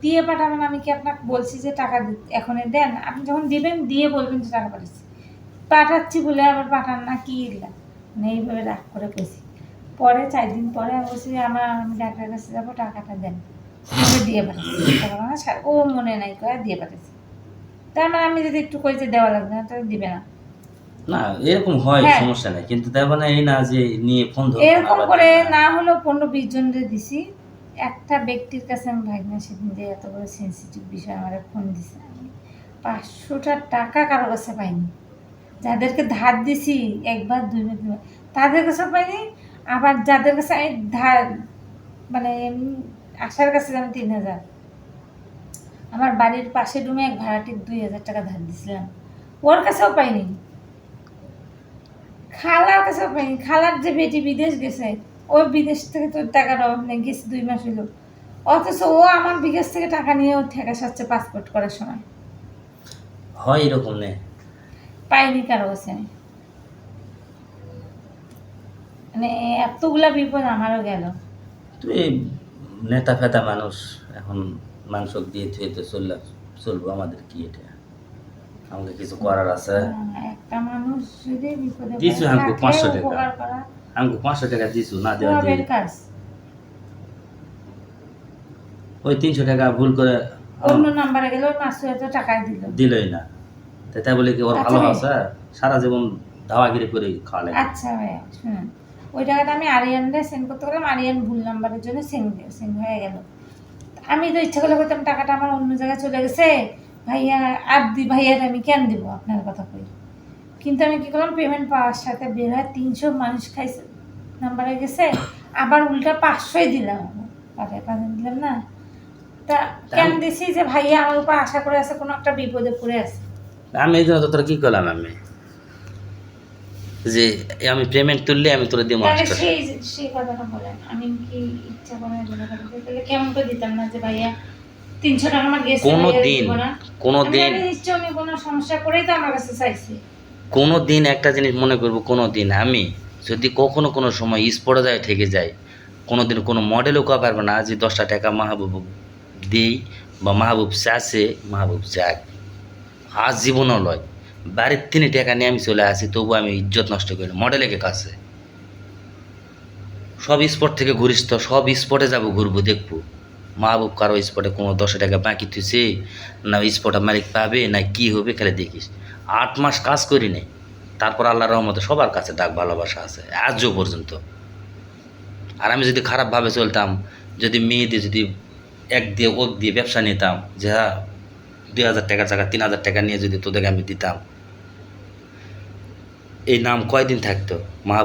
দিয়ে পাঠাবেন। আমি কি আপনাকে বলছি যে টাকা এখনই দেন? আপনি যখন দিবেন দিয়ে বলবেন যে টাকা পাঠাচ্ছি। পাঠাচ্ছি বলে আবার পাঠান না, কি এগুলা? মানে এইভাবে রাগ করে কইছি। পরে 4 দিন পরে আমি বলছি যে আমি ডাক্তারের কাছে যাবো, টাকাটা দেন। ওকে দিয়ে পাঠাচ্ছি। ও মনে নাই কয়ে দিয়ে পাঠাচ্ছি। তার মানে আমি যদি একটু কই যে দেওয়া লাগবে না, তাহলে দিবে না। না এরকম হয়, হ্যাঁ। সমস্যা নাই, কিন্তু তার মানে এই না যে নিয়ে ফোন ধরবো না এরকম বা করে দিবো না। না হলেও 15-20 জনরে দিছি। একটা ব্যক্তির কাছে আমি ভাগনা সেদিন যে এত বড় সেনসিটিভ বিষয় আমারে ফোন দিছে। আমি 500টা টাকা কারো কাছে পাইনি। যাদেরকে ধার দিছি 1 বার 2 বার 3 বার তাদের কাছেও পাইনি। আবার যাদের কাছে আমি ধার মানে এমনি আশার কাছে আমি 3000, আমার বাড়ির পাশের রুমে এক ভাড়াটির 2000 টাকা ধার দিছিলাম, ওর কাছেও পাইনি। খালার কাছেও পাইনি। খালার যে বেটি বিদেশ গেছে, ওই বিদেশ থেকে তোর টাকার অভাব নেই, গেছে 2 মাস হইল। অথচ ও আমার বিদেশ থেকে টাকা নিয়ে ও ঠেকা সাচ্ছে পাসপোর্ট করার সময়। হয় এরকম নেই। পাইনি কারো কাছে আমি। মানে এতগুলা বিপদ আমারও গেল। তুই নেতা ফেতা মানুষ, এখন মাংস দিয়ে থুয়ে তো চলবো, আমাদের কি এটা? আমাকে কিছু করার আছে? একটা মানুষ যদি বিপদে দিছু পড়ে আমাকে তাকে 500 টাকা, উপকার করা আমাকে 500 টাকা দিছু, না দেওয়া সবের দিয়ে কাজ। ওই 300 টাকা ভুল করে অন্য নাম্বারে গেলে ওই 500 এত টাকাই দিল। দিলই না। তাই বলে কি ওর আচ্ছা ভালো ভাই। আছে? সারা জীবন ধাওয়াগিরি করে খাওয়া লাগে। আচ্ছা ভাইয়া শুনুন, ওই টাকাটা আমি আরিয়ানরে সেন্ড করতে গেলাম, আরিয়ান ভুল নাম্বারের জন্য সেন্ড হয়ে গেল। আমি তো ইচ্ছা করলে বলতাম টাকাটা আমার অন্য জায়গায় চলে গেছে, ভাইয়া আর ভাইয়ার আমি কেন দিব আপনার কথা কই। কিন্তু আমি কি করলাম, পেমেন্ট পাওয়ার সাথে বের হয় 300 মানুষ খাইছে নাম্বারে গেছে, আবার উল্টা 500ই দিলাম। পাঠায় 5 দিলাম না। তা কেন দিছি যে ভাইয়া আমার উপর আশা করে আছে, কোনো একটা বিপদে পড়ে আছে। আমি এই জন্য তো তোরা কি করলাম, আমি যে আমি পেমেন্ট তুললে আমি তোরা দিব তাহলে 800 সেই টাকা। সেই কথাটা বলেন, আমি কি ইচ্ছা করে তাহলে কেমন করে দিতাম না যে ভাইয়া 300 টাকা আমার গেছে, কোনো ভাইয়া দিন দিব না। কোনো আমি দিন জানি নিশ্চয় আমি কোনো সমস্যা করেই তো আমার কাছে চাইছি। কোনো দিন একটা জিনিস মনে করবো, কোনো দিন আমি যদি কখনো কোনো সময় স্পটে যায় ঠেকে যায়, কোনো দিন কোনো মডেলও করা পারবে না যে 10টা টাকা মাহবুব দিই বা মাহবুব চাষে মাহবুব যাক, আজ জীবনও লয়। বাড়ির 3 টাকা নিয়ে আমি চলে আসি, তবু আমি ইজ্জত নষ্ট করি না মডেলের কাছে। সব স্পট থেকে ঘুরিস তো, সব স্পটে যাবো, ঘুরবো, দেখবো মাহবুব কারো স্পটে কোনো 10 টাকা বাকি তুইছে না, স্পটের মালিক পাবে না কি হবে, খালি দেখিস। 8 মাস কাজ করি নাই, তারপর আল্লাহর রহমতে সবার কাছে ডাক ভালোবাসা আছে আজও পর্যন্ত। আর আমি যদি খারাপভাবে চলতাম, যদি মেয়ে দিয়ে যদি এক দিয়ে ওক দিয়ে ব্যবসা নিতাম, যে হ্যাঁ 2000 টাকার জায়গা 3000 টাকা নিয়ে যদি তোদেরকে আমি দিতাম, এই নাম কয়দিন থাকতো? মাহবুব